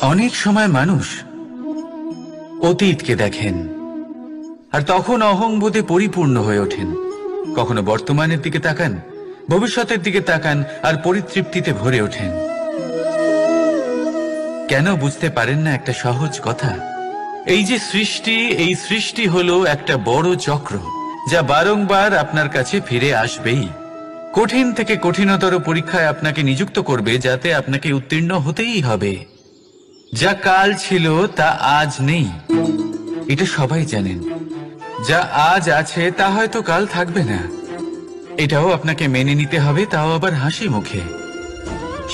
অনেক সময় মানুষ অতীতকে দেখেন আর তখন অহংবোধে পরিপূর্ণ হয়ে ওঠেন। কখনো বর্তমানের দিকে তাকান, ভবিষ্যতের দিকে তাকান আর পরিতৃপ্তিতে ভরে ওঠেন। কেন বুঝতে পারেন না একটা সহজ কথা? এই যে সৃষ্টি, এই সৃষ্টি হলো একটা বড় চক্র যা বারংবার আপনার কাছে ফিরে আসবেই। কঠিন থেকে কঠিনতর পরীক্ষায় আপনাকে নিযুক্ত করবে, যাতে আপনাকে উত্তীর্ণ হতেই হবে। যা কাল ছিল তা আজ নেই, এটা সবাই জানেন। যা আজ আছে তা হয়তো কাল থাকবে না, এটাও আপনাকে মেনে নিতে হবে, তাও আবার হাসি মুখে।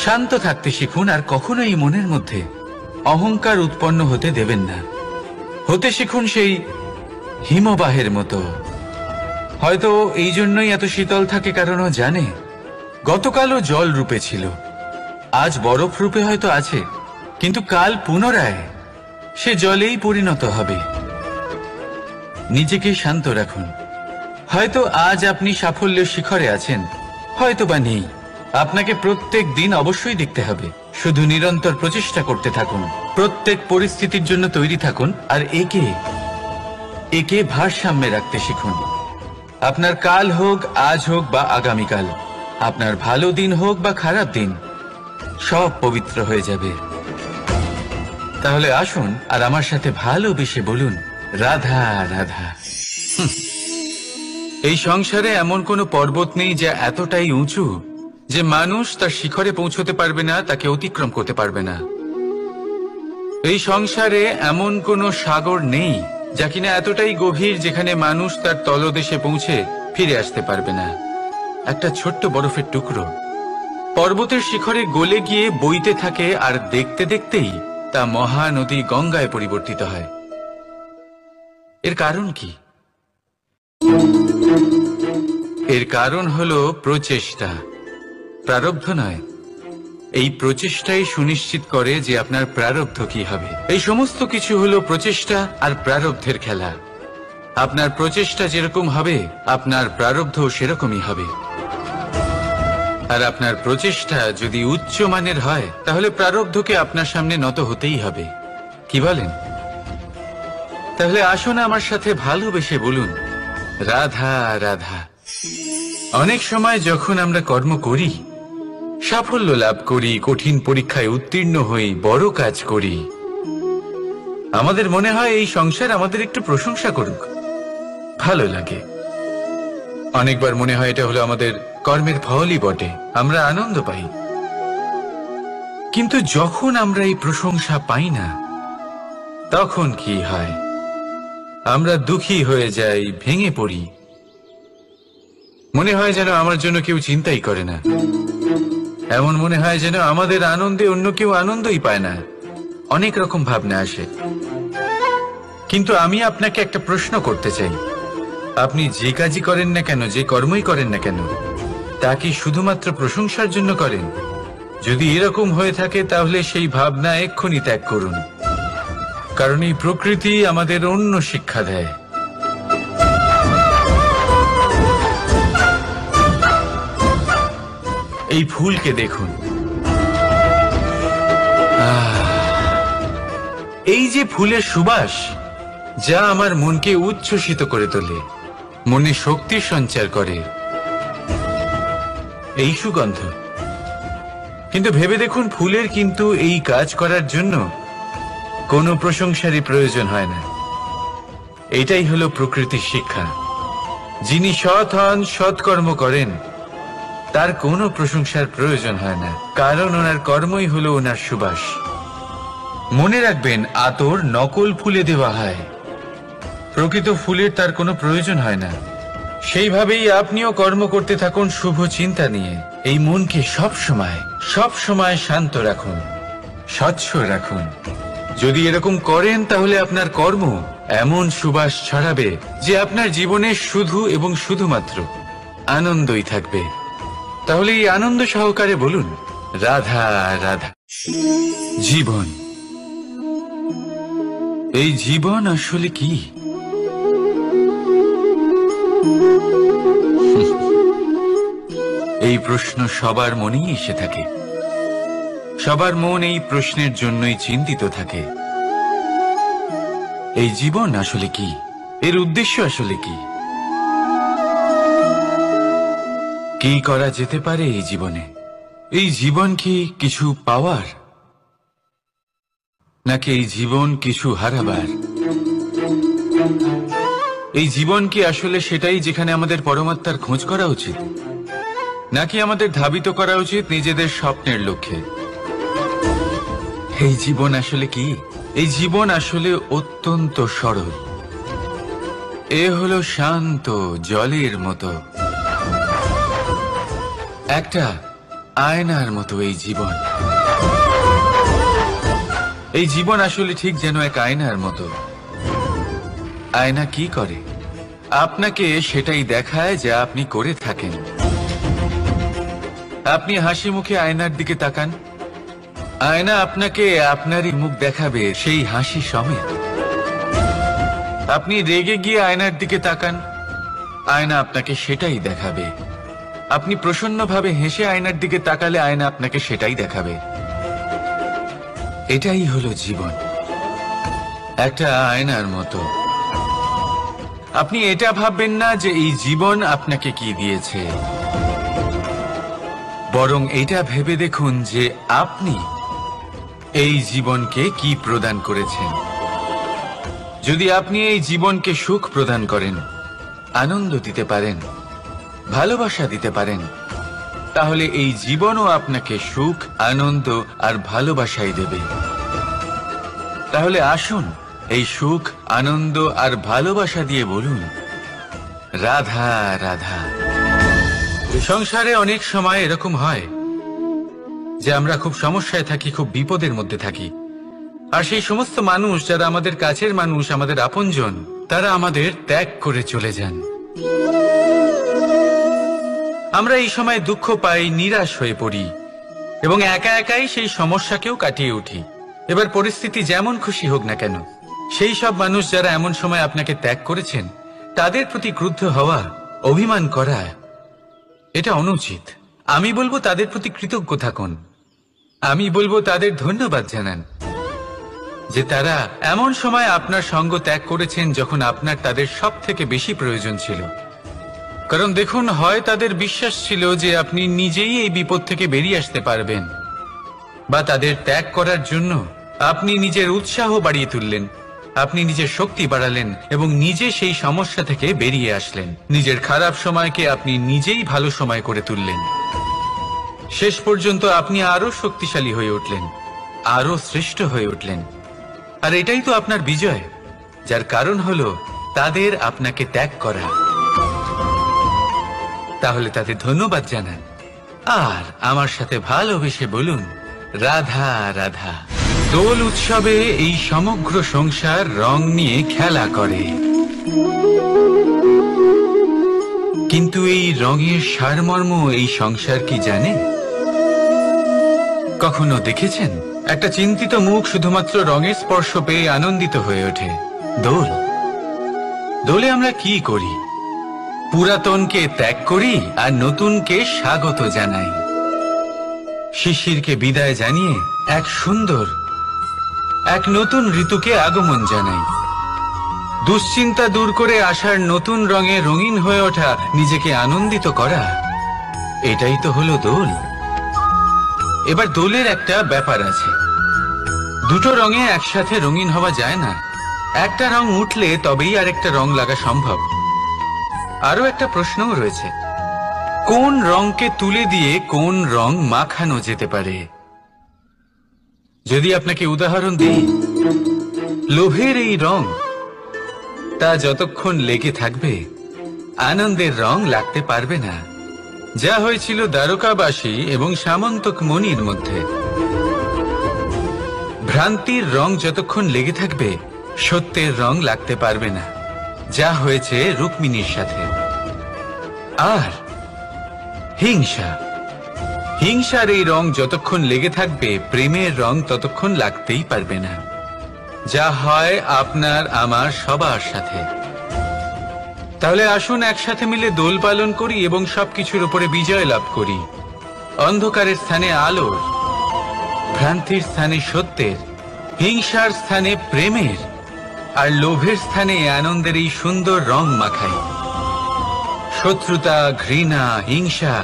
শান্ত থাকতে শিখুন আর কখনোই মনের মধ্যে অহংকার উৎপন্ন হতে দেবেন না। হতে শিখুন সেই হিমবাহের মতো। হয়তো এই জন্যই এত শীতল থাকে, কারণ ও জানে গতকালও জল রূপে ছিল, আজ বরফ রূপে হয়তো আছে, কিন্তু কাল পুনরায় সে জলেই পরিণত হবে। নিজেকে শান্ত রাখুন। হয়তো আজ আপনি সাফল্যের শিখরে আছেন, হয়তো বা নেই। আপনাকে প্রত্যেক দিন অবশ্যই দেখতে হবে। শুধু নিরন্তর প্রচেষ্টা করতে থাকুন, প্রত্যেক পরিস্থিতির জন্য তৈরি থাকুন আর একে ভারসাম্যে রাখতে শিখুন। আপনার কাল হোক, আজ হোক বা আগামীকাল, আপনার ভালো দিন হোক বা খারাপ দিন, সব পবিত্র হয়ে যাবে। তাহলে আসুন আর আমার সাথে ভালোবেসে বলুন, রাধা রাধা। এই সংসারে এমন কোনো পর্বত নেই যা এতটাই উঁচু যে মানুষ তার শিখরে পৌঁছতে পারবে না, তাকে অতিক্রম করতে পারবে না। এই সংসারে এমন কোনো সাগর নেই যা কিনা এতটাই গভীর যেখানে মানুষ তার তলদেশে পৌঁছে ফিরে আসতে পারবে না। একটা ছোট্ট বরফের টুকরো পর্বতের শিখরে গলে গিয়ে বইতে থাকে, আর দেখতে দেখতেই তা মহানদী গঙ্গায় পরিবর্তিত হয়। এর কারণ কি? এর কারণ হলো প্রচেষ্টা, প্রারব্ধ নয়। এই প্রচেষ্টাই সুনিশ্চিত করে যে আপনার প্রারব্ধ কি হবে। এই সমস্ত কিছু হলো প্রচেষ্টা আর প্রারব্ধের খেলা। আপনার প্রচেষ্টা যেরকম হবে, আপনার প্রারব্ধ সেরকমই হবে। আর আপনার প্রচেষ্টা যদি উচ্চ মানের হয়, তাহলে প্রারব্ধকে আপনার সামনে নত হতেই হবে। কি বলেন? তাহলে আসুন আমার সাথে ভালোবেসে বলুন, রাধা রাধা। অনেক সময় যখন আমরা কর্ম করি, সাফল্য লাভ করি, কঠিন পরীক্ষায় উত্তীর্ণ হই, বড় কাজ করি, আমাদের মনে হয় এই সংসার আমাদের একটু প্রশংসা করুক, ভালো লাগে। অনেকবার মনে হয় এটা হলো আমাদের কর্মের ফলই বটে, আমরা আনন্দ পাই। কিন্তু যখন আমরা এই প্রশংসা পাই না, তখন কি হয়? আমরা দুঃখী হয়ে যাই, ভেঙে পড়ি। মনে হয় যেন আমার জন্য কেউ চিন্তাই করে না। এমন মনে হয় যেন আমাদের আনন্দে অন্য কেউ আনন্দই পায় না। অনেক রকম ভাবনা আসে। কিন্তু আমি আপনাকে একটা প্রশ্ন করতে চাই, আপনি যে কাজই করেন না কেন, যে কর্মই করেন না কেন, তা কি শুধুমাত্র প্রশংসার জন্য করেন? যদি এরকম হয়ে থাকে, তাহলে সেই ভাবনা এক্ষুনি ত্যাগ করুন। কারণ এই প্রকৃতি আমাদের অন্য শিক্ষা দেয়। এই ফুলকে দেখুন, এই যে ফুলের সুবাস, যা আমার মনকে উচ্ছ্বসিত করে তোলে, মনে শক্তি সঞ্চার করে, এই সুগন্ধ। কিন্তু ভেবে দেখুন, ফুলের কিন্তু এই কাজ করার জন্য কোনো প্রশংসারই প্রয়োজন হয় না। এটাই হলো প্রকৃতির শিক্ষা। যিনি সৎ হন, সৎকর্ম করেন, তার কোনো প্রশংসার প্রয়োজন হয় না, কারণ ওনার কর্মই হলো ওনার সুবাস। মনে রাখবেন, আতর নকল ফুলে দেওয়া হয়, প্রকৃত ফুলের তার কোনো প্রয়োজন হয় না। সেইভাবেই আপনিও কর্ম করতে থাকুন শুভ চিন্তা নিয়ে। এই মনকে সবসময় শান্ত রাখুন, স্বচ্ছ রাখুন। যদি এরকম করেন, তাহলে আপনার কর্ম এমন সুবাস ছড়াবে যে আপনার জীবনে শুধু এবং শুধুমাত্র আনন্দই থাকবে। তাহলে এই আনন্দ সহকারে বলুন, রাধা রাধা। জীবন, এই জীবন আসলে কি? এই প্রশ্ন সবার মনেই এসে থাকে। সবার মন এই প্রশ্নের জন্যই চিন্তিত থাকে, এই জীবন আসলে কি, এর উদ্দেশ্য আসলে কি, কি করা যেতে পারে এই জীবনে? এই জীবন কি কিছু পাওয়ার, নাকি এই জীবন কিছু হারাবার? এই জীবন কি আসলে সেটাই যেখানে আমাদের পরমাত্মার খোঁজ করা উচিত, নাকি আমাদের ধাবিত করা উচিত নিজেদের স্বপ্নের লক্ষ্যে? এই জীবন আসলে কি? এই জীবন আসলে অত্যন্ত সরল। এ হলো শান্ত জলের মতো, একটা আয়নার মতো এই জীবন। এই জীবন আসলে ঠিক যেন এক আয়নার মতো। আয়না কি করে? আপনাকে সেটাই দেখায় যা আপনি করে থাকেন। আপনি হাসি মুখে আয়নার দিকে তাকান, আয়না আপনাকে আপনারই মুখ দেখাবে সেই হাসি সমেত। আপনি রেগে গিয়ে আয়নার দিকে তাকান, আয়না আপনাকে সেটাই দেখাবে। আপনি প্রসন্নভাবে হেসে আয়নার দিকে তাকালে আয়না আপনাকে সেটাই দেখাবে। এটাই হলো জীবন, একটা আয়নার মতো। আপনি এটা ভাববেন না যে এই জীবন আপনাকে কি দিয়েছে, বরং এটা ভেবে দেখুন যে আপনি এই জীবনকে কি প্রদান করেছেন। যদি আপনি এই জীবনকে সুখ প্রদান করেন, আনন্দ দিতে পারেন, ভালোবাসা দিতে পারেন, তাহলে এই জীবনও আপনাকে সুখ, আনন্দ আর ভালোবাসাই দেবে। তাহলে আসুন এই সুখ, আনন্দ আর ভালোবাসা দিয়ে বলুন, রাধা রাধা। সংসারে অনেক সময় এরকম হয় যে আমরা খুব সমস্যায় থাকি, খুব বিপদের মধ্যে থাকি, আর সেই সমস্ত মানুষ যারা আমাদের কাছের মানুষ, আমাদের আপনজন, তারা আমাদের ত্যাগ করে চলে যান। আমরা এই সময় দুঃখ পাই, নিরাশ হয়ে পড়ি এবং একা একাই সেই সমস্যাকেও কাটিয়ে উঠি। এবার পরিস্থিতি যেমন খুশি হোক না কেন, সেই সব মানুষ যারা এমন সময় আপনাকে ত্যাগ করেছেন, তাদের প্রতি ক্রুদ্ধ হওয়া, অভিমান করা, এটা অনুচিত। আমি বলবো তাদের প্রতি কৃতজ্ঞ থাকুন। আমি বলবো তাদের ধন্যবাদ জানান যে তারা এমন সময় আপনার সঙ্গ ত্যাগ করেছেন যখন আপনার তাদের সব থেকে বেশি প্রয়োজন ছিল। কারণ দেখুন, হয় তাদের বিশ্বাস ছিল যে আপনি নিজেই এই বিপদ থেকে বেরিয়ে আসতে পারবেন, বা তাদের ত্যাগ করার জন্য আপনি নিজের উৎসাহ বাড়িয়ে তুললেন, আপনি নিজের শক্তি বাড়ালেন এবং নিজে সেই সমস্যা থেকে বেরিয়ে আসলেন। নিজের খারাপ সময়কে আপনি নিজেই ভালো সময় করে তুললেন। শেষ পর্যন্ত আপনি আরো শক্তিশালী হয়ে উঠলেন, আরো শ্রেষ্ঠ হয়ে উঠলেন। আর এটাই তো আপনার বিজয়, যার কারণ হলো তাদের আপনাকে ত্যাগ করা। তাহলে তাদের ধন্যবাদ জানান আর আমার সাথে ভালোবেসে বলুন, রাধা রাধা। দোল উৎসবে এই সমগ্র সংসার রং নিয়ে খেলা করে, কিন্তু এই রঙের সারমর্ম এই সংসার কি জানে? কখনো দেখেছেন একটা চিন্তিত মুখ শুধুমাত্র রঙের স্পর্শ পেয়ে আনন্দিত হয়ে ওঠে? দোলে আমরা কি করি? পুরাতনকে ত্যাগ করি আর নতুনকে স্বাগত জানাই। শিশিরকে বিদায় জানিয়ে এক নতুন ঋতুকে আগমন জানাই। দুশ্চিন্তা দূর করে আসার নতুন রঙে রঙিন হয়ে ওঠা, নিজেকে আনন্দিত করা, এটাই তো হলো দোল। এবার দোলের একটা ব্যাপার আছে, দুটো রঙে একসাথে রঙিন হওয়া যায় না। একটা রং উঠলে তবেই আরেকটা রং লাগা সম্ভব। আরো একটা প্রশ্নও রয়েছে, কোন রংকে তুলে দিয়ে কোন রং মাখানো যেতে পারে? যদি আপনাকে উদাহরণ দিই, লোভের এই রং, তা যতক্ষণ লেগে থাকবে আনন্দের রং লাগতে পারবে না। যা হয়েছিল দ্বারকাবাসী এবং সামন্তক মণির মধ্যে। ভ্রান্তির রং যতক্ষণ লেগে থাকবে সত্যের রং লাগতে পারবে না, যা হয়েছে রুক্মিণীর সাথে। আর হিংসার এই রং যতক্ষণ লেগে থাকবে প্রেমের রং ততক্ষণ লাগতেই পারবে না, যা হয় আপনার আমার সবার সাথে। তাহলে আসুন একসাথে মিলে দোল পালন করি এবং সবকিছুর উপরে বিজয় লাভ করি। অন্ধকারের স্থানে আলোর, ভ্রান্তির স্থানে সত্যের, হিংসার স্থানে প্রেমের, আর লোভের স্থানে আনন্দের এই সুন্দর রং মাখাই। শত্রুতা, ঘৃণা, হিংসা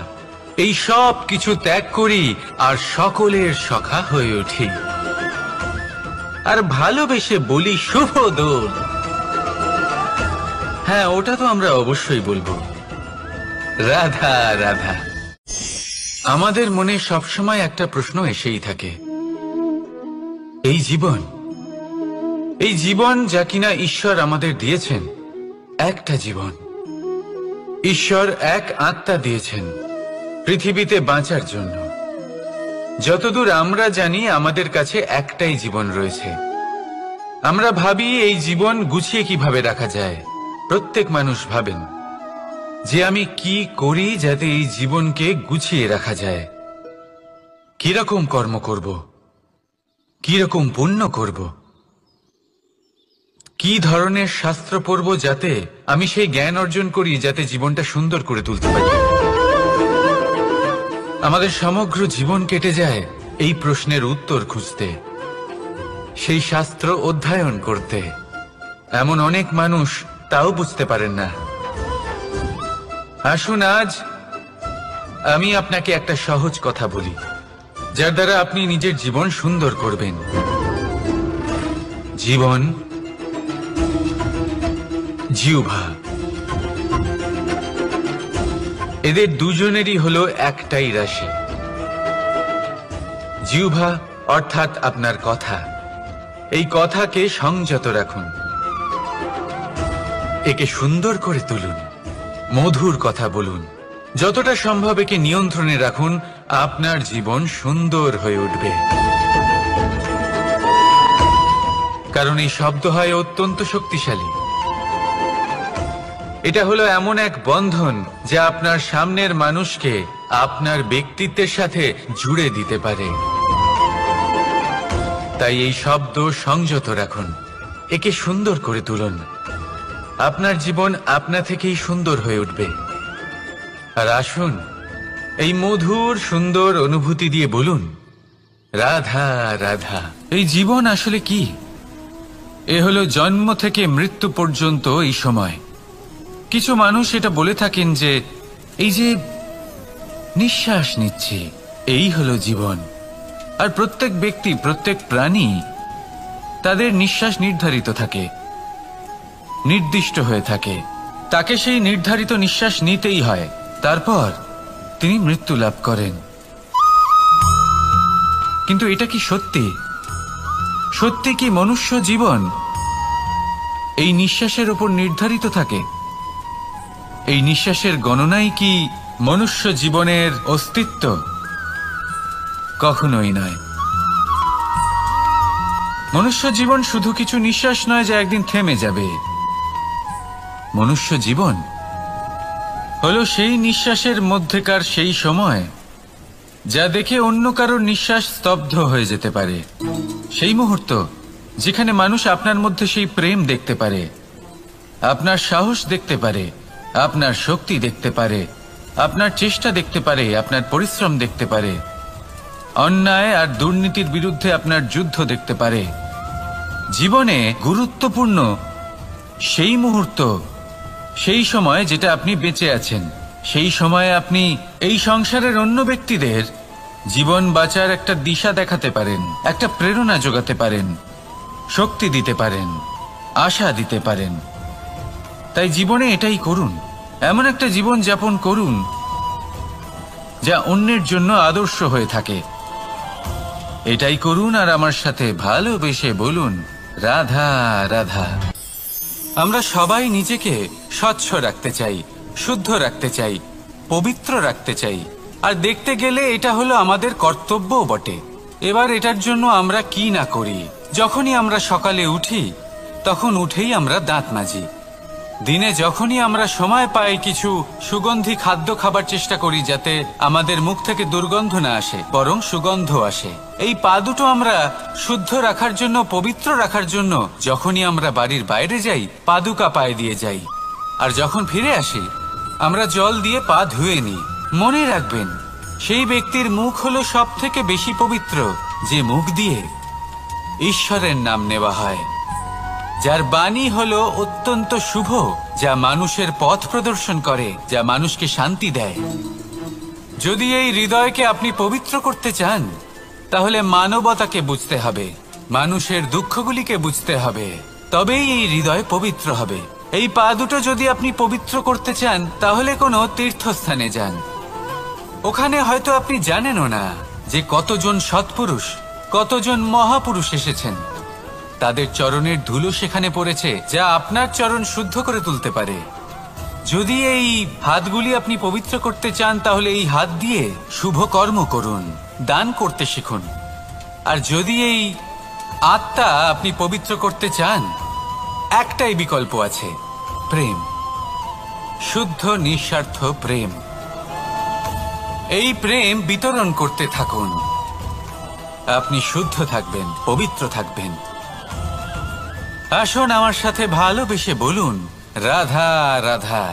এই সব কিছু ত্যাগ করি আর সকলের সখা হয়ে উঠি। আর ভালোবেসে বলি শুভ দোল। হ্যাঁ, ওটা তো আমরা অবশ্যই বলবো, রাধা রাধা। আমাদের মনে সবসময় একটা প্রশ্ন এসেই থাকে, এই জীবন যা কিনা ঈশ্বর আমাদের দিয়েছেন, একটা জীবন। ঈশ্বর এক আত্মা দিয়েছেন পৃথিবীতে বাঁচার জন্য। যতদূর আমরা জানি আমাদের কাছে একটাই জীবন রয়েছে। আমরা ভাবি এই জীবন গুছিয়ে কিভাবে রাখা যায়। প্রত্যেক মানুষ ভাবেন যে আমি কি করি যাতে এই জীবনকে গুছিয়ে রাখা যায়, কিরকম কর্ম করব, কিরকম পুণ্য করব, কি ধরনের শাস্ত্র পড়ব যাতে আমি সেই জ্ঞান অর্জন করি যাতে জীবনটা সুন্দর করে তুলতে পারি। আমাদের সমগ্র জীবন কেটে যায় এই প্রশ্নের উত্তর খুঁজতে, সেই শাস্ত্র অধ্যয়ন করতে। এমন অনেক মানুষ তাও বুঝতে পারেন না। আসুন আজ আমি আপনাকে একটা সহজ কথা বলি, যার দ্বারা আপনি নিজের জীবন সুন্দর করবেন। জীবন, জিহ্বা, এদের দুজনেরই হলো একটাই রাশি। জিহ্বা অর্থাৎ আপনার কথা। এই কথাকে সংযত রাখুন, একে সুন্দর করে তুলুন, মধুর কথা বলুন, যতটা সম্ভব একে নিয়ন্ত্রণে রাখুন। আপনার জীবন সুন্দর হয়ে উঠবে। কারণ এই শব্দ হয় অত্যন্ত শক্তিশালী। এটা হলো এমন এক বন্ধন যা আপনার সামনের মানুষকে আপনার ব্যক্তিত্বের সাথে জুড়ে দিতে পারে। তাই এই শব্দ সংযত রাখুন, একে সুন্দর করে তুলুন। আপনার জীবন আপনা থেকেই সুন্দর হয়ে উঠবে। আর আসুন এই মধুর সুন্দর অনুভূতি দিয়ে বলুন, রাধা রাধা। এই জীবন আসলে কি? এ হলো জন্ম থেকে মৃত্যু পর্যন্ত এই সময়। কিছু মানুষ এটা বলে থাকেন যে এই যে নিঃশ্বাস নিচ্ছি, এই হলো জীবন। আর প্রত্যেক ব্যক্তি, প্রত্যেক প্রাণী, তাদের নিঃশ্বাস নির্ধারিত থাকে, নির্দিষ্ট হয়ে থাকে। তাকে সেই নির্ধারিত নিঃশ্বাস নিতেই হয়, তারপর তিনি মৃত্যু লাভ করেন। কিন্তু এটা কি সত্যি? সত্যি কি মনুষ্য জীবন এই নিঃশ্বাসের উপর নির্ধারিত থাকে? এই নিঃশ্বাসের গণনাই কি মনুষ্য জীবনের অস্তিত্ব? কখনোই নয়। মনুষ্য জীবন শুধু কিছু নিঃশ্বাস নয় যা একদিন থেমে যাবে। মনুষ্য জীবন হলো সেই নিঃশ্বাসের মধ্যেকার সেই সময় যা দেখে অন্য কারোর নিঃশ্বাস স্তব্ধ হয়ে যেতে পারে। সেই মুহূর্ত যেখানে মানুষ আপনার মধ্যে সেই প্রেম দেখতে পারে, আপনার সাহস দেখতে পারে, আপনার শক্তি দেখতে পারে, আপনার চেষ্টা দেখতে পারে, আপনার পরিশ্রম দেখতে পারে, অন্যায় আর দুর্নীতির বিরুদ্ধে আপনার যুদ্ধ দেখতে পারে। জীবনে গুরুত্বপূর্ণ সেই মুহূর্ত, সেই সময় যেটা আপনি বেঁচে আছেন। সেই সময়ে আপনি এই সংসারের অন্য ব্যক্তিদের জীবন বাঁচার একটা দিশা দেখাতে পারেন, একটা প্রেরণা যোগাতে পারেন, শক্তি দিতে পারেন, আশা দিতে পারেন। তাই জীবনে এটাই করুন, এমন একটা জীবন যাপন করুন যা অন্যের জন্য আদর্শ হয়ে থাকে। এটাই করুন আর আমার সাথে ভালোবেসে বলুন, রাধা রাধা। আমরা সবাই নিজেকে স্বচ্ছ রাখতে চাই, শুদ্ধ রাখতে চাই, পবিত্র রাখতে চাই। আর দেখতে গেলে এটা হলো আমাদের কর্তব্যও বটে। এবার এটার জন্য আমরা কি না করি। যখনই আমরা সকালে উঠি তখন উঠেই আমরা দাঁত মাজি। দিনে যখনই আমরা সময় পাই কিছু সুগন্ধি খাদ্য খাবার চেষ্টা করি যাতে আমাদের মুখ থেকে দুর্গন্ধ না আসে, বরং সুগন্ধ আসে। এই পা দুটো আমরা শুদ্ধ রাখার জন্য, পবিত্র রাখার জন্য যখনই আমরা বাড়ির বাইরে যাই পাদুকা পায়ে দিয়ে যাই, আর যখন ফিরে আসি আমরা জল দিয়ে পা ধুয়ে নিই। মনে রাখবেন, সেই ব্যক্তির মুখ হলো সব থেকে বেশি পবিত্র যে মুখ দিয়ে ঈশ্বরের নাম নেওয়া হয়, যার বাণী হলো অত্যন্ত শুভ, যা মানুষের পথ প্রদর্শন করে, যা মানুষকে শান্তি দেয়। যদি এই হৃদয়কে আপনি পবিত্র করতে চান, তাহলে মানবতাকে বুঝতে হবে, মানুষের দুঃখগুলিকে বুঝতে হবে, তবেই এই হৃদয় পবিত্র হবে। এই পা দুটো যদি আপনি পবিত্র করতে চান, তাহলে কোনো তীর্থস্থানে যান। ওখানে হয়তো আপনি জানেনও না যে কতজন সৎপুরুষ, কতজন মহাপুরুষ এসেছেন। তাদের চরণের ধুলো সেখানে পড়েছে, যা আপনার চরণ শুদ্ধ করে তুলতে পারে। যদি এই হাতগুলি আপনি পবিত্র করতে চান, তাহলে এই হাত দিয়ে শুভ কর্ম করুন, দান করতে শিখুন। আর যদি এই আত্মা আপনি পবিত্র করতে চান, একটাই বিকল্প আছে, প্রেম, শুদ্ধ নিঃস্বার্থ প্রেম। এই প্রেম বিতরণ করতে থাকুন, আপনি শুদ্ধ থাকবেন, পবিত্র থাকবেন। আসুন আমার সাথে ভালোবেসে বলুন, রাধা রাধা।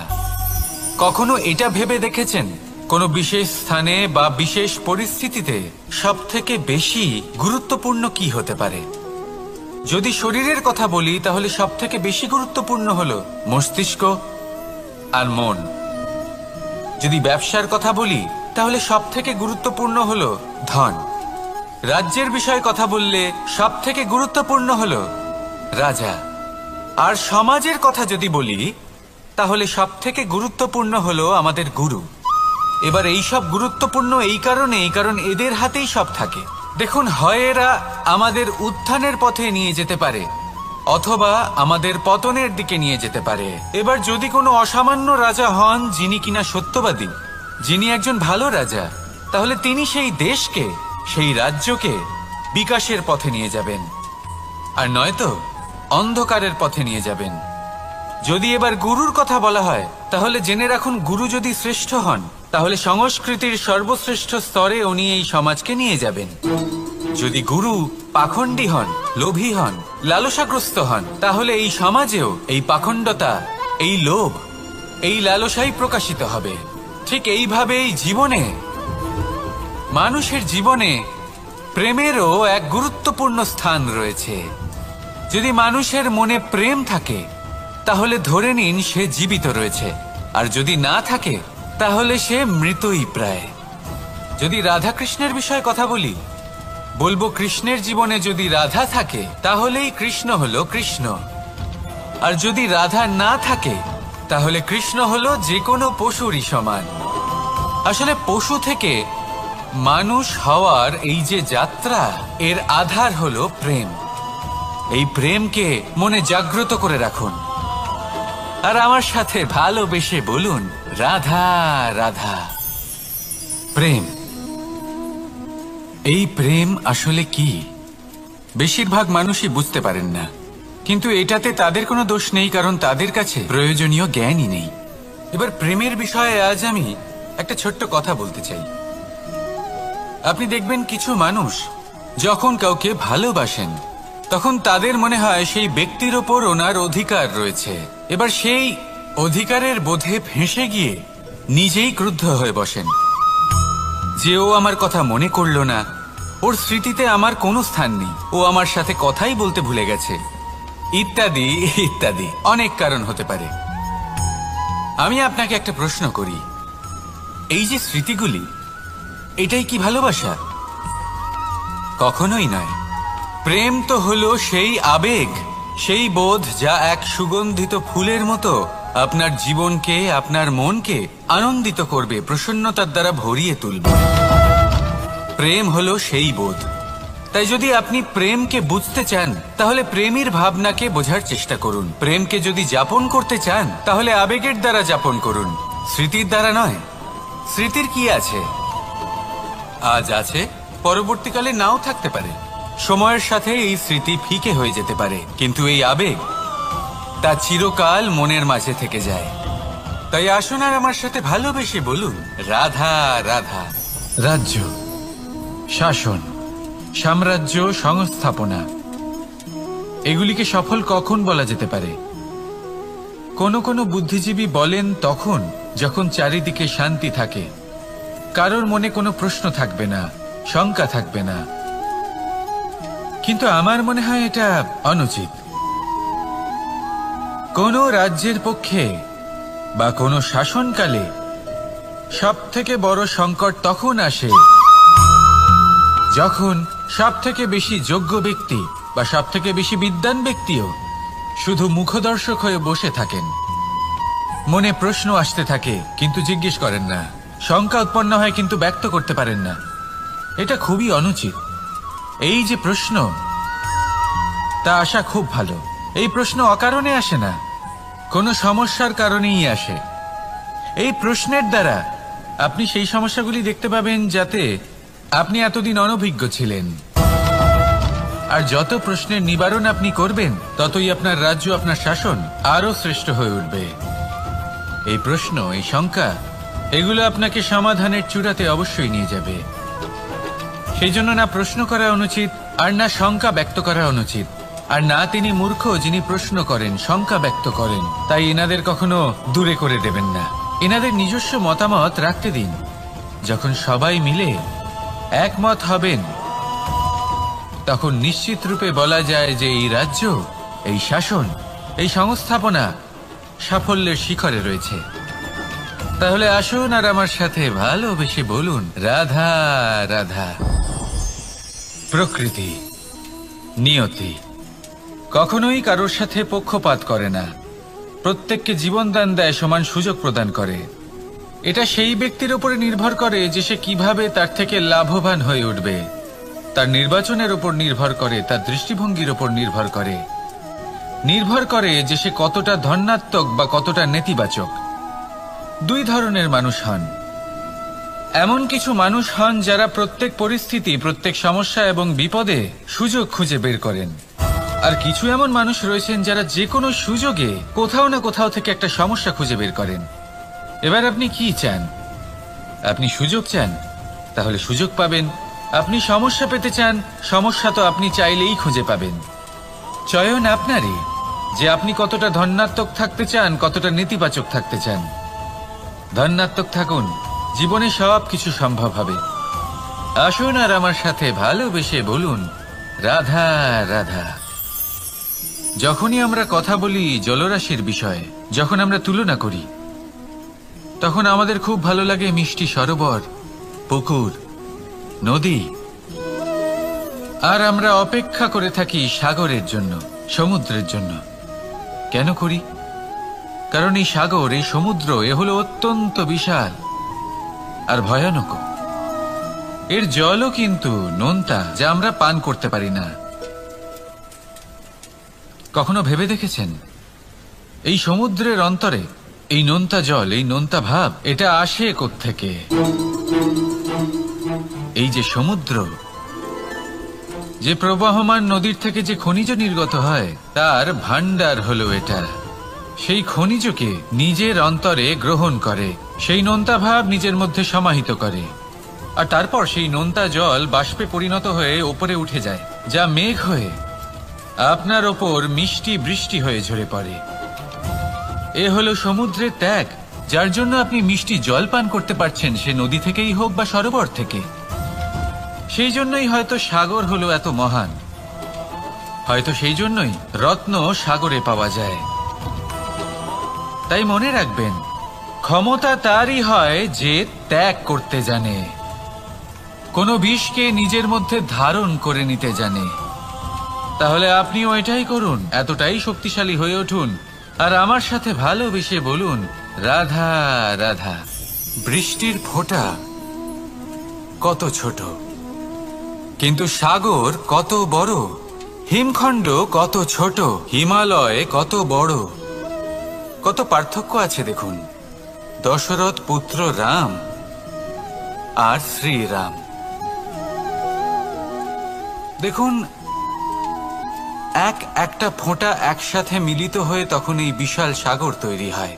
কখনো এটা ভেবে দেখেছেন কোনো বিশেষ স্থানে বা বিশেষ পরিস্থিতিতে সবথেকে বেশি গুরুত্বপূর্ণ কি হতে পারে? যদি শরীরের কথা বলি, তাহলে সবথেকে বেশি গুরুত্বপূর্ণ হলো মস্তিষ্ক আর মন। যদি ব্যবসার কথা বলি, তাহলে সবথেকে গুরুত্বপূর্ণ হলো ধন। রাজ্যের বিষয়ে কথা বললে সবথেকে গুরুত্বপূর্ণ হলো রাজা। আর সমাজের কথা যদি বলি, তাহলে সবথেকে গুরুত্বপূর্ণ হলো আমাদের গুরু। এবার এই সব গুরুত্বপূর্ণ এই কারণ এদের হাতেই সব থাকে। দেখুন, হয় এরা আমাদের উত্থানের পথে নিয়ে যেতে পারে, অথবা আমাদের পতনের দিকে নিয়ে যেতে পারে। এবার যদি কোনো অসামান্য রাজা হন, যিনি কিনা সত্যবাদী, যিনি একজন ভালো রাজা, তাহলে তিনি সেই দেশকে, সেই রাজ্যকে বিকাশের পথে নিয়ে যাবেন, আর নয়তো অন্ধকারের পথে নিয়ে যাবেন। যদি এবার গুরুর কথা বলা হয়, তাহলে জেনে রাখুন, গুরু যদি শ্রেষ্ঠ হন, তাহলে সংস্কৃতির সর্বশ্রেষ্ঠ স্তরে উনি এই সমাজকে নিয়ে যাবেন। যদি গুরু পাখণ্ডী হন, লোভী হন, লালসাগ্রস্ত হন, তাহলে এই সমাজেও এই পাখণ্ডতা, এই লোভ, এই লালসাই প্রকাশিত হবে। ঠিক এইভাবেই জীবনে, মানুষের জীবনে প্রেমেরও এক গুরুত্বপূর্ণ স্থান রয়েছে। যদি মানুষের মনে প্রেম থাকে, তাহলে ধরে নিন সে জীবিত রয়েছে, আর যদি না থাকে, তাহলে সে মৃতই প্রায়। যদি রাধা কৃষ্ণের বিষয়ে কথা বলি, বলবো কৃষ্ণের জীবনে যদি রাধা থাকে, তাহলেই কৃষ্ণ হলো কৃষ্ণ। আর যদি রাধা না থাকে, তাহলে কৃষ্ণ হলো যে কোনো পশুরই সমান। আসলে পশু থেকে মানুষ হওয়ার এই যে যাত্রা, এর আধার হলো প্রেম। এই প্রেমকে মনে জাগ্রত করে রাখুন, আর আমার সাথে ভালোবেসে বলুন, রাধা রাধা। প্রেম, এই প্রেম আসলে কি? বেশিরভাগ মানুষই বুঝতে পারেন না, কিন্তু এটাতে তাদের কোনো দোষ নেই, কারণ তাদের কাছে প্রয়োজনীয় জ্ঞানই নেই। এবার প্রেমের বিষয়ে আজ আমি একটা ছোট্ট কথা বলতে চাই। আপনি দেখবেন, কিছু মানুষ যখন কাউকে ভালোবাসেন, তখন তাদের মনে হয় সেই ব্যক্তির ওপর ওনার অধিকার রয়েছে। এবার সেই অধিকারের বোধে ফেঁসে গিয়ে নিজেই ক্রুদ্ধ হয়ে বসেন, যে ও আমার কথা মনে করলো না, ওর স্মৃতিতে আমার কোনো স্থান নেই, ও আমার সাথে কথাই বলতে ভুলে গেছে, ইত্যাদি ইত্যাদি অনেক কারণ হতে পারে। আমি আপনাকে একটা প্রশ্ন করি, এই যে স্মৃতিগুলি, এটাই কি ভালোবাসা? কখনোই নয়। প্রেম তো হলো সেই আবেগ, সেই বোধ, যা এক সুগন্ধিত ফুলের মতো আপনার জীবনকে, আপনার মনকে আনন্দিত করবে, প্রসন্নতার দ্বারা ভরিয়ে তুলবে। প্রেম হলো সেই বোধ। তাই যদি আপনি প্রেমকে বুঝতে চান, তাহলে প্রেমের ভাবনাকে বোঝার চেষ্টা করুন। প্রেমকে যদি যাপন করতে চান, তাহলে আবেগের দ্বারা যাপন করুন, স্মৃতির দ্বারা নয়। স্মৃতির কি আছে? আজ আছে, পরবর্তীকালে নাও থাকতে পারে। সময়ের সাথে এই স্মৃতি ফিকে হয়ে যেতে পারে, কিন্তু এই আবেগ, তা চিরকাল মনের মাঝে থেকে যায়। তাই আসুন আর আমার সাথে ভালোবেসে বলুন, রাধা রাধা। রাজ্য, শাসন, সাম্রাজ্য, সংস্থাপনা, এগুলিকে সফল কখন বলা যেতে পারে? কোনো কোনো বুদ্ধিজীবী বলেন তখন, যখন চারিদিকে শান্তি থাকে, কারোর মনে কোনো প্রশ্ন থাকবে না, শঙ্কা থাকবে না, কিন্তু আমার মনে হয় এটা অনুচিত। কোনো রাজ্যের পক্ষে বা কোনো শাসনকালে সব থেকে বড় সংকট তখন আসে যখন সব থেকে বেশি যোগ্য ব্যক্তি বা সব থেকে বেশি বিদ্বান ব্যক্তিও শুধু মুখদর্শক হয়ে বসে থাকেন। মনে প্রশ্ন আসতে থাকে কিন্তু জিজ্ঞেস করেন না, শঙ্কা উৎপন্ন হয় কিন্তু ব্যক্ত করতে পারেন না। এটা খুবই অনুচিত। এই যে প্রশ্ন, তা আসা খুব ভালো। এই প্রশ্ন অকারণে আসে না, কোনো সমস্যার কারণেই আসে। এই প্রশ্নের দ্বারা আপনি সেই সমস্যাগুলি দেখতে পাবেন যাতে আপনি এতদিন অনভিজ্ঞ ছিলেন। আর যত প্রশ্নের নিবারণ আপনি করবেন, ততই আপনার রাজ্য, আপনার শাসন আরো শ্রেষ্ঠ হয়ে উঠবে। এই প্রশ্ন, এই শঙ্কা, এগুলো আপনাকে সমাধানের চূড়াতে অবশ্যই নিয়ে যাবে। সেই জন্য না প্রশ্ন করা অনুচিত, আর না শঙ্কা ব্যক্ত করা অনুচিত, আর না তিনি মূর্খ যিনি প্রশ্ন করেন, শঙ্কা ব্যক্ত করেন। তাই এনাদের কখনো দূরে করে দেবেন না। এনাদের নিজস্ব মতামত রাখতে দিন। যখন সবাই মিলে একমত হবেন, তখন নিশ্চিত রূপে বলা যায় যে এই রাজ্য, এই শাসন, এই সংস্থাপনা সাফল্যের শিখরে রয়েছে। তাহলে আসুন আর আমার সাথে ভালোবেসে বলুন, রাধা রাধা। প্রকৃতি, নিয়তি কখনোই কারোর সাথে পক্ষপাত করে না। প্রত্যেককে জীবনদান দেয়, সমান সুযোগ প্রদান করে। এটা সেই ব্যক্তির উপরে নির্ভর করে যে সে কিভাবে তার থেকে লাভবান হয়ে উঠবে। তার নির্বাচনের উপর নির্ভর করে, তার দৃষ্টিভঙ্গির উপর নির্ভর করে যে সে কতটা ধনাত্মক বা কতটা নেতিবাচক। দুই ধরনের মানুষ হন। এমন কিছু মানুষ হন যারা প্রত্যেক পরিস্থিতি, প্রত্যেক সমস্যা এবং বিপদে সুযোগ খুঁজে বের করেন। আর কিছু এমন মানুষ রয়েছেন যারা যে কোনো সুযোগে কোথাও না কোথাও থেকে একটা সমস্যা খুঁজে বের করেন। এবার আপনি কি চান? আপনি সুযোগ চান, তাহলে সুযোগ পাবেন। আপনি সমস্যা পেতে চান, সমস্যা তো আপনি চাইলেই খুঁজে পাবেন। চয়ন আপনারই, যে আপনি কতটা ধনাত্মক থাকতে চান, কতটা নেতিবাচক থাকতে চান। ধনাত্মক থাকুন, জীবনে সব কিছু সম্ভব হবে। আসুন আর আমার সাথে ভালোবেসে বলুন, রাধা রাধা। যখনই আমরা কথা বলি জলরাশির বিষয়ে, যখন আমরা তুলনা করি, তখন আমাদের খুব ভালো লাগে মিষ্টি সরোবর, পুকুর, নদী। আর আমরা অপেক্ষা করে থাকি সাগরের জন্য, সমুদ্রের জন্য। কেন করি? কারণ এই সাগর, এই সমুদ্র, এ হলো অত্যন্ত বিশাল আর ভয়ানক। এর জলও কিন্তু নোনতা, যা আমরা পান করতে পারি না। কখনো ভেবে দেখেছেন এই সমুদ্রের অন্তরে এই নোনতা জল, এই নোনতা ভাব, এটা আসে কোত্থেকে? এই যে সমুদ্র, যে প্রবাহমান নদীর থেকে যে খনিজ নির্গত হয়, তার ভান্ডার হলো এটা। সেই খনিজকে নিজের অন্তরে গ্রহণ করে, সেই নোনতা ভাব নিজের মধ্যে সমাহিত করে, আর তারপর সেই নোনতা জল বাষ্পে পরিণত হয়ে উপরে উঠে যায়, যা মেঘ হয়ে আপনার ওপর মিষ্টি বৃষ্টি হয়ে ঝরে পড়ে। এ হলো সমুদ্রের ত্যাগ, যার জন্য আপনি মিষ্টি জল পান করতে পারছেন, সে নদী থেকেই হোক বা সরোবর থেকে। সেই জন্যই হয়তো সাগর হলো এত মহান। হয়তো সেই জন্যই রত্ন সাগরে পাওয়া যায়। তাই মনে রাখবেন, ক্ষমতা তারই হয় যে ত্যাগ করতে জানে, কোনো বিষকে নিজের মধ্যে ধারণ করে নিতে জানে। তাহলে আপনিও এটাই করুন, এতটাই শক্তিশালী হয়ে উঠুন, আর আমার সাথে ভালোবেসে বলুন, রাধা রাধা। বৃষ্টির ফোঁটা কত ছোট, কিন্তু সাগর কত বড়। হিমখণ্ড কত ছোট, হিমালয় কত বড়। কত পার্থক্য আছে দেখুন। দশরথ পুত্র রাম আর শ্রীরাম। দেখুন, একটা ফোঁটা একসাথে মিলিত হয়ে তখন এই বিশাল সাগর তৈরি হয়।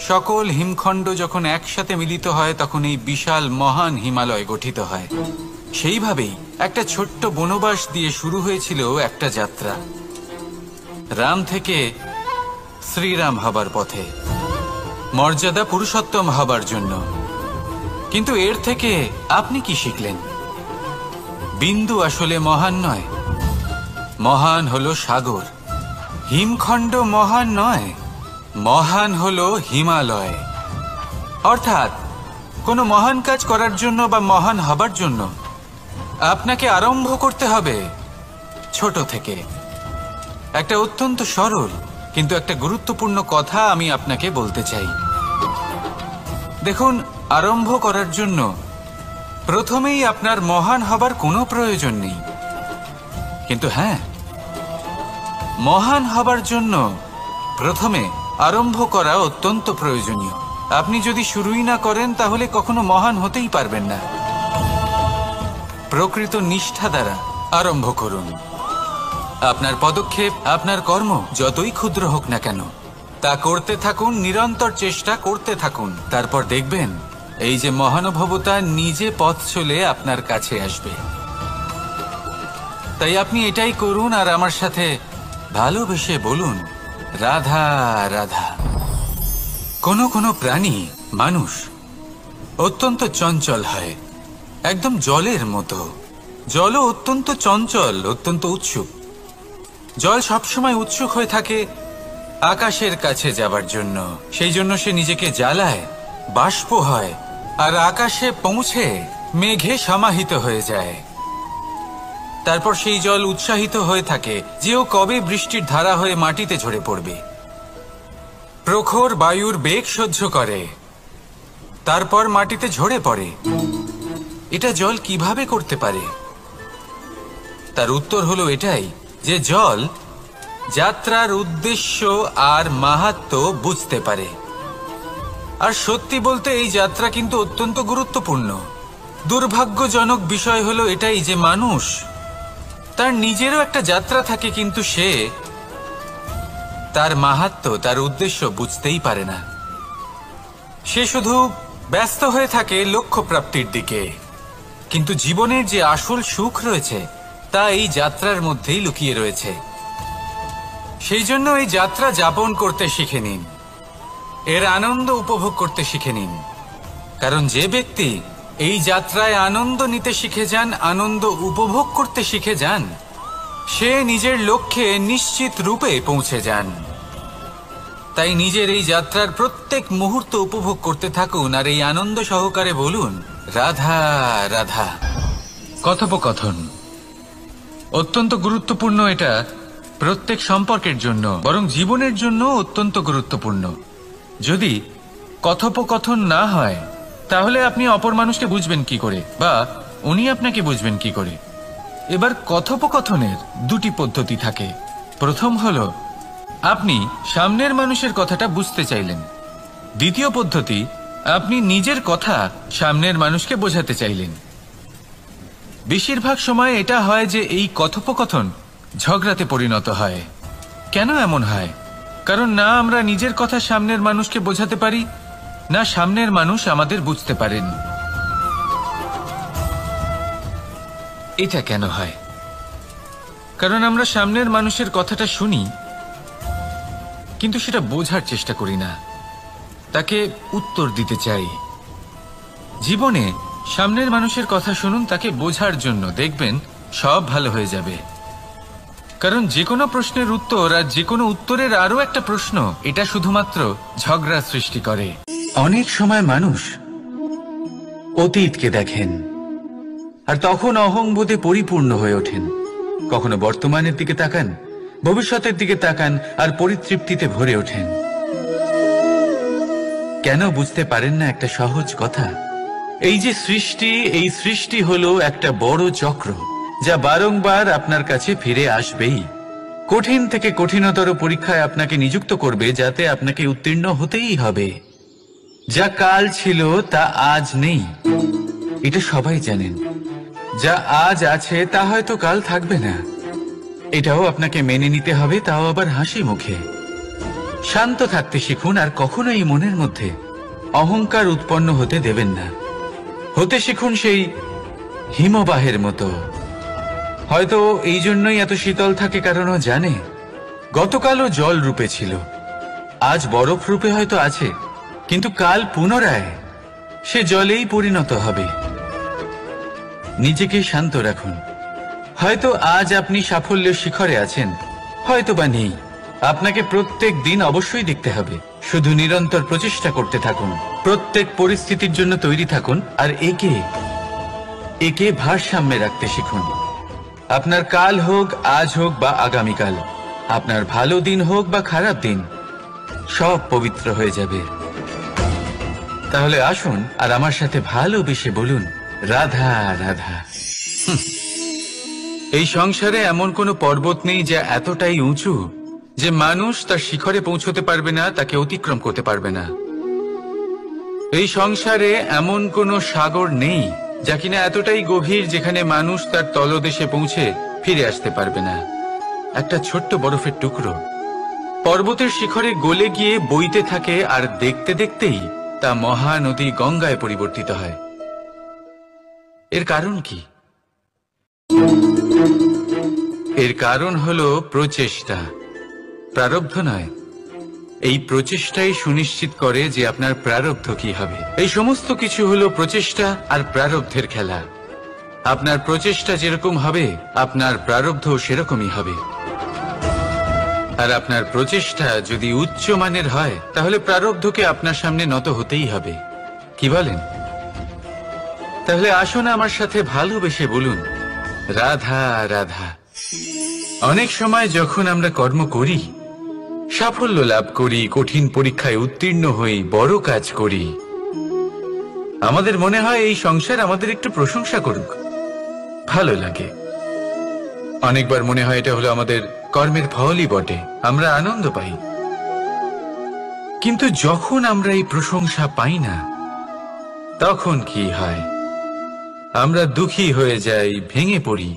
সকল হিমখণ্ড যখন একসাথে মিলিত হয়, তখন এই বিশাল মহান হিমালয় গঠিত হয়। সেইভাবেই একটা ছোট্ট বনবাস দিয়ে শুরু হয়েছিল একটা যাত্রা, রাম থেকে শ্রীরাম হবার পথে, মর্যাদা পুরুষোত্তম হবার জন্য। কিন্তু এর থেকে আপনি কি শিখলেন? বিন্দু আসলে মহান নয়, মহান হলো সাগর, হিমখণ্ড মহান নয়, মহান হলো হিমালয়। অর্থাৎ কোনো মহান কাজ করার জন্য বা মহান হবার জন্য আপনাকে আরম্ভ করতে হবে ছোট থেকে। একটা অত্যন্ত সরল কিন্তু একটা গুরুত্বপূর্ণ কথা আমি আপনাকে বলতে চাই। দেখুন, আরম্ভ করার জন্য প্রথমেই আপনার মহান হবার কোনো প্রয়োজন নেই, কিন্তু হ্যাঁ, মহান হবার জন্য প্রথমে আরম্ভ করা অত্যন্ত প্রয়োজনীয়। আপনি যদি শুরুই না করেন তাহলে কখনো মহান হতেই পারবেন না। প্রকৃত নিষ্ঠা দ্বারা আরম্ভ করুন। আপনার পদক্ষেপ, আপনার কর্ম যতই ক্ষুদ্র হোক না কেন, তা করতে থাকুন, নিরন্তর চেষ্টা করতে থাকুন। তারপর দেখবেন এই যে মহানুভবতা নিজে পথ চলে আপনার কাছে আসবে। তাই আপনি এটাই করুন আর আমার সাথে ভালোবেসে বলুন, রাধা রাধা। কোনো প্রাণী, মানুষ অত্যন্ত চঞ্চল হয়, একদম জলের মতো। জলও অত্যন্ত চঞ্চল, অত্যন্ত উৎসুক। জল সবসময় উৎসুক হয়ে থাকে আকাশের কাছে যাবার জন্য। সেই জন্য সে নিজেকে জ্বালায়, বাষ্প হয়, আর আকাশে পৌঁছে মেঘে সমাহিত হয়ে যায়। তারপর সেই জল উৎসাহিত হয়ে থাকে যে ও কবে বৃষ্টির ধারা হয়ে মাটিতে ঝরে পড়বে। প্রখর বায়ুর বেগ সহ্য করে, তারপর মাটিতে ঝরে পড়ে। এটা জল কিভাবে করতে পারে? তার উত্তর হলো এটাই যে জল যাত্রার উদ্দেশ্য আর মাহাত্ম্য বুঝতে পারে। আর সত্যি বলতে এই যাত্রা কিন্তু অত্যন্ত গুরুত্বপূর্ণ। দুর্ভাগ্যজনক বিষয় হলো এটাই যে মানুষ তার নিজেরও একটা যাত্রা থাকে, কিন্তু সে তার মাহাত্ম্য, তার উদ্দেশ্য বুঝতেই পারে না। সে শুধু ব্যস্ত হয়ে থাকে লক্ষ্য প্রাপ্তির দিকে। কিন্তু জীবনের যে আসল সুখ রয়েছে তা এই যাত্রার মধ্যেই লুকিয়ে রয়েছে। সেই জন্য এই যাত্রা যাপন করতে শিখে নিন, এর আনন্দ উপভোগ করতে শিখে নিন। কারণ যে ব্যক্তি এই যাত্রায় আনন্দ নিতে শিখে যান, আনন্দ উপভোগ করতে শিখে যান, সে নিজের লক্ষ্যে নিশ্চিত রূপে পৌঁছে যান। তাই নিজের এই যাত্রার প্রত্যেক মুহূর্ত উপভোগ করতে থাকুন আর এই আনন্দ সহকারে বলুন, রাধা রাধা। কথোপকথন অত্যন্ত গুরুত্বপূর্ণ। এটা প্রত্যেক সম্পর্কের জন্য, বরং জীবনের জন্য অত্যন্ত গুরুত্বপূর্ণ। যদি কথোপকথন না হয় তাহলে আপনি অপর মানুষকে বুঝবেন কি করে, বা উনি আপনাকে বুঝবেন কি করে? এবার কথোপকথনের দুটি পদ্ধতি থাকে। প্রথম হলো আপনি সামনের মানুষের কথাটা বুঝতে চাইলেন। দ্বিতীয় পদ্ধতি, আপনি নিজের কথা সামনের মানুষকে বোঝাতে চাইলেন। বেশিরভাগ সময় এটা হয় যে এই কথোপকথন ঝগড়াতে পরিণত হয়। কেন এমন হয়? কারণ না আমরা নিজের কথা সামনের মানুষকে বোঝাতে পারি, না সামনের মানুষ আমাদের বুঝতে পারেন। এটা কেন হয়? কারণ আমরা সামনের মানুষের কথাটা শুনি, কিন্তু সেটা বোঝার চেষ্টা করি না, তাকে উত্তর দিতে চাই। জীবনে সামনের মানুষের কথা শুনুন তাকে বোঝার জন্য, দেখবেন সব ভালো হয়ে যাবে। কারণ যে কোনো প্রশ্নের উত্তর আর যে কোনো উত্তরের আরো একটা প্রশ্ন, এটা শুধুমাত্র ঝগড়া সৃষ্টি করে। অনেক সময় মানুষ অতীতকে দেখেন আর তখন অহংবোধে পরিপূর্ণ হয়ে ওঠেন। কখনো বর্তমানের দিকে তাকান, ভবিষ্যতের দিকে তাকান আর পরিতৃপ্তিতে ভরে ওঠেন। কেন বুঝতে পারেন না একটা সহজ কথা? এই যে সৃষ্টি, এই সৃষ্টি হলো একটা বড় চক্র যা বারংবার আপনার কাছে ফিরে আসবেই। কঠিন থেকে কঠিনতর পরীক্ষায় আপনাকে নিযুক্ত করবে, যাতে আপনাকে উত্তীর্ণ হতেই হবে। যা কাল ছিল তা আজ নেই, এটা সবাই জানেন। যা আজ আছে তা হয়তো কাল থাকবে না, এটাও আপনাকে মেনে নিতে হবে, তাও আবার হাসি মুখে। শান্ত থাকতে শিখুন আর কখনোই মনের মধ্যে অহংকার উৎপন্ন হতে দেবেন না। হতে শিখুন সেই হিমবাহের মতো। হয়তো এই জন্যই এত শীতল থাকে, কারণ ও জানে গতকালও জল রূপে ছিল, আজ বরফ রূপে হয়তো আছে, কিন্তু কাল পুনরায় সে জলেই পরিণত হবে। নিজেকে শান্ত রাখুন হয়তো আজ আপনি সাফল্যের শিখরে আছেন, হয়তো বা নেই। আপনাকে প্রত্যেক দিন অবশ্যই দেখতে হবে। শুধু নিরন্তর প্রচেষ্টা করতে থাকুন, প্রত্যেক পরিস্থিতির জন্য তৈরি থাকুন, আর একে ভারসাম্যে রাখতে শিখুন। আপনার কাল হোক, আজ হোক বা আগামীকাল, আপনার ভালো দিন হোক বা খারাপ দিন, সব পবিত্র হয়ে যাবে। তাহলে আসুন আর আমার সাথে ভালোবেসে বলুন, রাধা রাধা। এই সংসারে এমন কোনো পর্বত নেই যা এতটাই উঁচু যে মানুষ তার শিখরে পৌঁছতে পারবে না, তাকে অতিক্রম করতে পারবে না। এই সংসারে এমন কোনো সাগর নেই যা কিনা এতটাই গভীর যেখানে মানুষ তার তলদেশে পৌঁছে ফিরে আসতে পারবে না। একটা ছোট্ট বরফের টুকরো পর্বতের শিখরে গলে গিয়ে বইতে থাকে, আর দেখতে দেখতেই তা মহানদী গঙ্গায় পরিবর্তিত হয়। এর কারণ কি? এর কারণ হলো প্রচেষ্টা, প্রারব্ধ নয়। এই প্রচেষ্টাই সুনিশ্চিত করে যে আপনার প্রারব্ধ কি হবে। এই সমস্ত কিছু হলো প্রচেষ্টা আর প্রারব্ধের খেলা। আপনার প্রচেষ্টা যেরকম হবে, আপনার প্রারব্ধ সেরকমই হবে। আর আপনার প্রচেষ্টা যদি উচ্চ মানের হয়, তাহলে প্রারব্ধকে আপনার সামনে নত হতেই হবে। কি বলেন? তাহলে আসুন আমার সাথে ভালোবেসে বলুন, রাধা রাধা। অনেক সময় যখন আমরা কর্ম করি, সাফল্য লাভ করি, কঠিন পরীক্ষায় উত্তীর্ণ হই, বড় কাজ করি, আমাদের মনে হয় এই সংসার আমাদের একটু প্রশংসা করুক, ভালো লাগে। অনেকবার মনে হয় এটা হলো আমাদের কর্মের ফলই বটে, আমরা আনন্দ পাই। কিন্তু যখন আমরা এই প্রশংসা পাই না, তখন কি হয়? আমরা দুঃখী হয়ে যাই, ভেঙে পড়ি।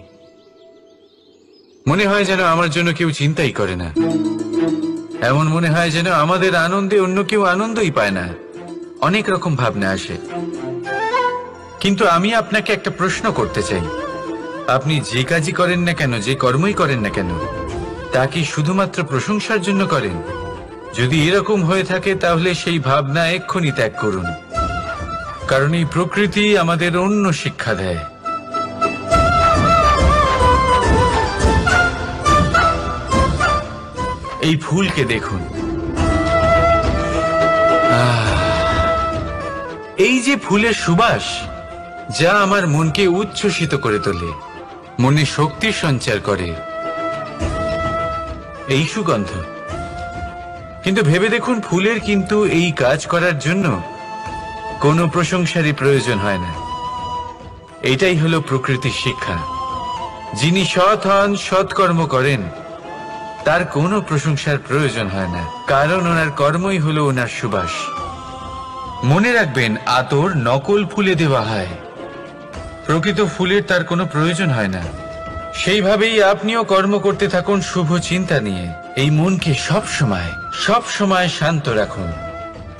মনে হয় যেন আমার জন্য কেউ চিন্তাই করে না। এমন মনে হয় যেন আমাদের আনন্দে অন্য কেউ আনন্দই পায় না। অনেক রকম ভাবনা আসে। কিন্তু আমি আপনাকে একটা প্রশ্ন করতে চাই, আপনি যে কাজই করেন না কেন, যে কর্মই করেন না কেন, তা কি শুধুমাত্র প্রশংসার জন্য করেন? যদি এরকম হয়ে থাকে, তাহলে সেই ভাবনা এক্ষুনি ত্যাগ করুন। কারণ এই প্রকৃতি আমাদের অন্য শিক্ষা দেয়। এই ফুলকে দেখুন, এই যে ফুলের সুবাস, যা আমার মনকে উচ্ছ্বসিত করে তোলে, মনে শক্তি সঞ্চার করে, এই সুগন্ধ। কিন্তু ভেবে দেখুন, ফুলের কিন্তু এই কাজ করার জন্য কোনো প্রশংসারই প্রয়োজন হয় না। এটাই হলো প্রকৃতির শিক্ষা। যিনি সৎ হন, সৎকর্ম করেন, তার কোনো প্রশংসার প্রয়োজন হয় না, কারণ ওনার কর্মই হলো ওনার সুবাস। মনে রাখবেন, আতর নকল ফুলে দেওয়া হয়, প্রকৃত ফুলের তার কোনো প্রয়োজন হয় না। সেইভাবেই আপনিও কর্ম করতে থাকুন শুভ চিন্তা নিয়ে। এই মনকে সব সময় শান্ত রাখুন,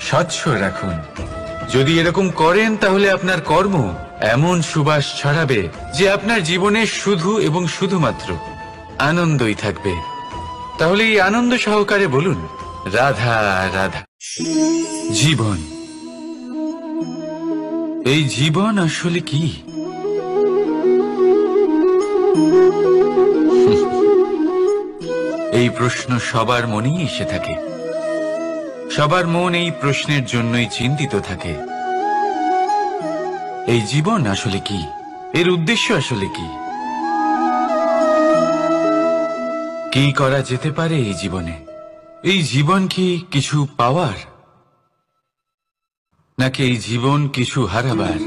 স্বচ্ছ রাখুন। যদি এরকম করেন, তাহলে আপনার কর্ম এমন সুবাস ছড়াবে যে আপনার জীবনে শুধু এবং শুধুমাত্র আনন্দই থাকবে। তাহলে এই আনন্দ সহকারে বলুন, রাধা রাধা। জীবন, এই জীবন আসলে কি? এই প্রশ্ন সবার মনেই এসে থাকে। সবার মন এই প্রশ্নের জন্যই চিন্তিত থাকে। এই জীবন আসলে কি? এর উদ্দেশ্য আসলে কি? কি করা যেতে পারে এই জীবনে? এই জীবন কি কিছু পাওয়ার, নাকি এই জীবন কিছু হারাবার?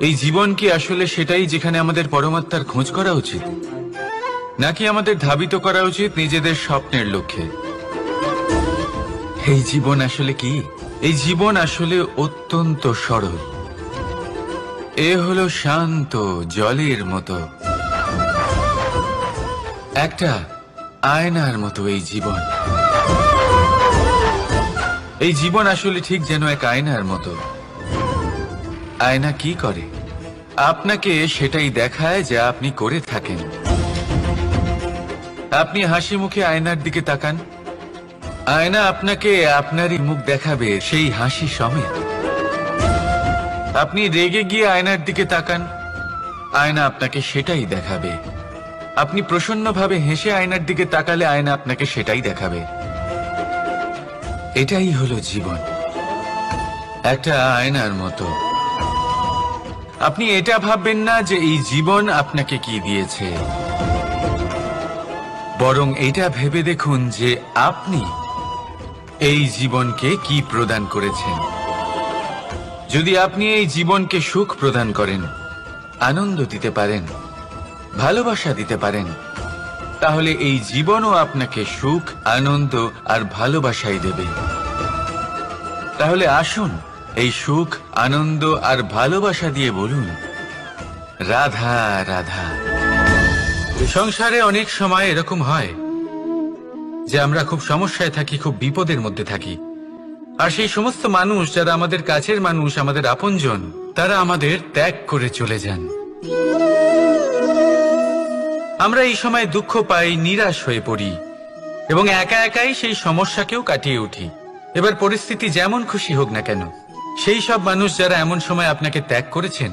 এই জীবন কি আসলে সেটাই যেখানে আমাদের পরমাত্মার খোঁজ করা উচিত, নাকি আমাদের ধাবিত করা উচিত নিজেদের স্বপ্নের লক্ষ্যে? এই জীবন আসলে কি? এই জীবন আসলে অত্যন্ত সরল। এ হলো শান্ত জলের মতো, একটা আয়নার মতো এই জীবন। এই জীবন আসলে ঠিক যেন এক আয়নার মতো। আয়না কি করে? আপনাকে সেটাই দেখায় যা আপনি করে থাকেন। আপনি হাসি মুখে আয়নার দিকে তাকান, আয়না আপনাকে আপনারই মুখ দেখাবে, সেই হাসি সমেত। আপনি রেগে গিয়ে আয়নার দিকে তাকান, আয়না আপনাকে সেটাই দেখাবে। আপনি প্রসন্নভাবে হেসে আয়নার দিকে তাকালে আয়না আপনাকে সেটাই দেখাবে। এটাই হলো জীবন, একটা আয়নার মতো। আপনি এটা ভাববেন না যে এই জীবন আপনাকে কি দিয়েছে, বরং এটা ভেবে দেখুন যে আপনি এই জীবনকে কি প্রদান করেছেন। যদি আপনি এই জীবনকে সুখ প্রদান করেন, আনন্দ দিতে পারেন, ভালোবাসা দিতে পারেন, তাহলে এই জীবনও আপনাকে সুখ, আনন্দ আর ভালোবাসাই দেবে। তাহলে আসুন এই সুখ, আনন্দ আর ভালোবাসা দিয়ে বলুন, রাধা রাধা। সংসারে অনেক সময় এরকম হয় যে আমরা খুব সমস্যায় থাকি, খুব বিপদের মধ্যে থাকি, আর সেই সমস্ত মানুষ যারা আমাদের কাছের মানুষ, আমাদের আপনজন, তারা আমাদের ত্যাগ করে চলে যান। আমরা এই সময় দুঃখ পাই, নিরাশ হয়ে পড়ি এবং একা একাই সেই সমস্যাকেও কাটিয়ে উঠি। এবার পরিস্থিতি যেমন খুশি হোক না কেন, সেই সব মানুষ যারা এমন সময় আপনাকে ত্যাগ করেছেন,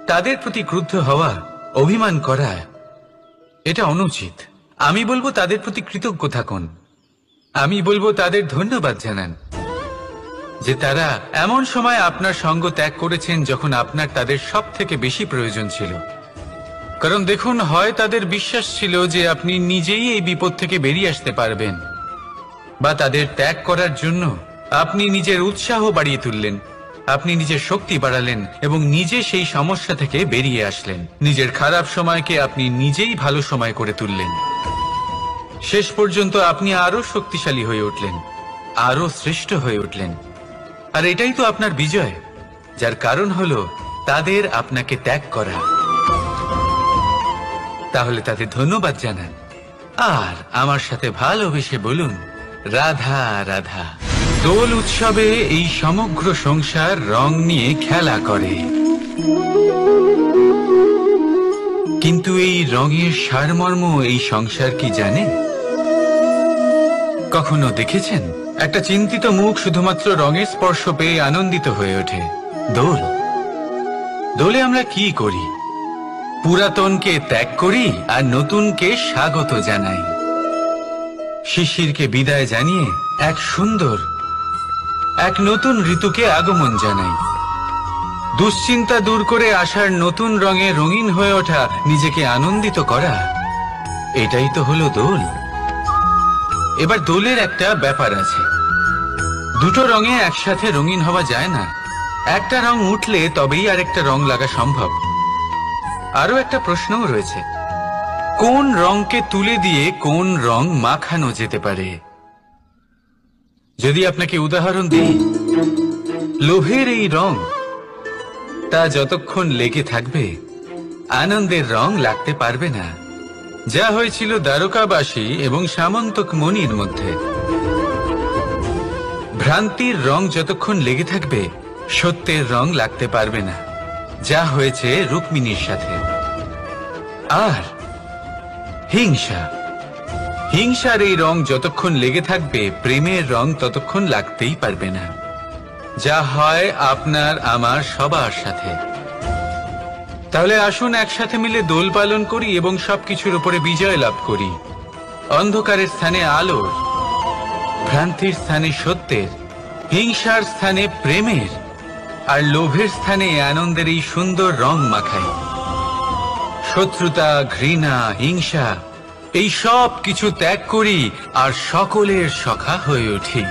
তাদের প্রতি ক্রুদ্ধ হওয়া, অভিমান করা, এটা অনুচিত। আমি বলবো তাদের প্রতি কৃতজ্ঞ থাকুন। আমি বলবো তাদের ধন্যবাদ জানান যে তারা এমন সময় আপনার সঙ্গ ত্যাগ করেছেন যখন আপনার তাদের সব থেকে বেশি প্রয়োজন ছিল। কারণ দেখুন, হয় তাদের বিশ্বাস ছিল যে আপনি নিজেই এই বিপদ থেকে বেরিয়ে আসতে পারবেন, বা তাদের ত্যাগ করার জন্য আপনি নিজের উৎসাহ বাড়িয়ে তুললেন, আপনি নিজের শক্তি বাড়ালেন এবং নিজে সেই সমস্যা থেকে বেরিয়ে আসলেন। নিজের খারাপ সময়কে আপনি নিজেই ভালো সময় করে তুললেন। শেষ পর্যন্ত আপনি আরো শক্তিশালী হয়ে উঠলেন, আরো শ্রেষ্ঠ হয়ে উঠলেন। আর এটাই তো আপনার বিজয়, যার কারণ হলো তাদের আপনাকে ত্যাগ করা। তাহলে তাদের ধন্যবাদ জানান আর আমার সাথে ভালোবেসে বলুন, রাধা রাধা। দোল উৎসবে এই সমগ্র সংসার রং নিয়ে খেলা করে, কিন্তু এই রঙের সারমর্ম এই সংসার কি জানে? কখনো দেখেছেন একটা চিন্তিত মুখ শুধুমাত্র রঙের স্পর্শ পেয়ে আনন্দিত হয়ে ওঠে? দোলে আমরা কি করি? পুরাতনকে ত্যাগ করি আর নতুনকে স্বাগত জানাই। শিশিরকে বিদায় জানিয়ে এক সুন্দর, এক নতুন ঋতুকে আগমন জানাই। দুশ্চিন্তা দূর করে আসার নতুন রঙে রঙিন হয়ে ওঠা, নিজেকে আনন্দিত করা, এটাই তো হলো দোল। এবার দোলের একটা ব্যাপার আছে, দুটো রঙে একসাথে রঙিন হওয়া যায় না। একটা রং উঠলে তবেই আরেকটা রং লাগা সম্ভব। আরো একটা প্রশ্নও রয়েছে, কোন রংকে তুলে দিয়ে কোন রং মাখানো যেতে পারে? যদি আপনাকে উদাহরণ দিই, লোভের এই রং, তা যতক্ষণ লেগে থাকবে আনন্দের রং লাগতে পারবে না। যা হয়েছিল দ্বারকাবাসী এবং সামন্তক মণির মধ্যে। ভ্রান্তির রং যতক্ষণ লেগে থাকবে সত্যের রং লাগতে পারবে না, যা হয়েছে রুক্মিণীর সাথে। আর হিংসার এই রং যতক্ষণ লেগে থাকবে প্রেমের রং ততক্ষণ লাগতেই পারবে না, যা হয় আপনার আমার সবার সাথে। তাহলে আসুন একসাথে মিলে দোল পালন করি এবং সবকিছুর উপরে বিজয় লাভ করি। অন্ধকারের স্থানে আলোর, ভ্রান্তির স্থানে সত্যের, হিংসার স্থানে প্রেমের, আর লোভের স্থানে আনন্দের এই সুন্দর রং মাখাই। শত্রুতা, ঘৃণা, হিংসা এই সব কিছু ত্যাগ করি আর সকলের সখা হয়ে উঠি।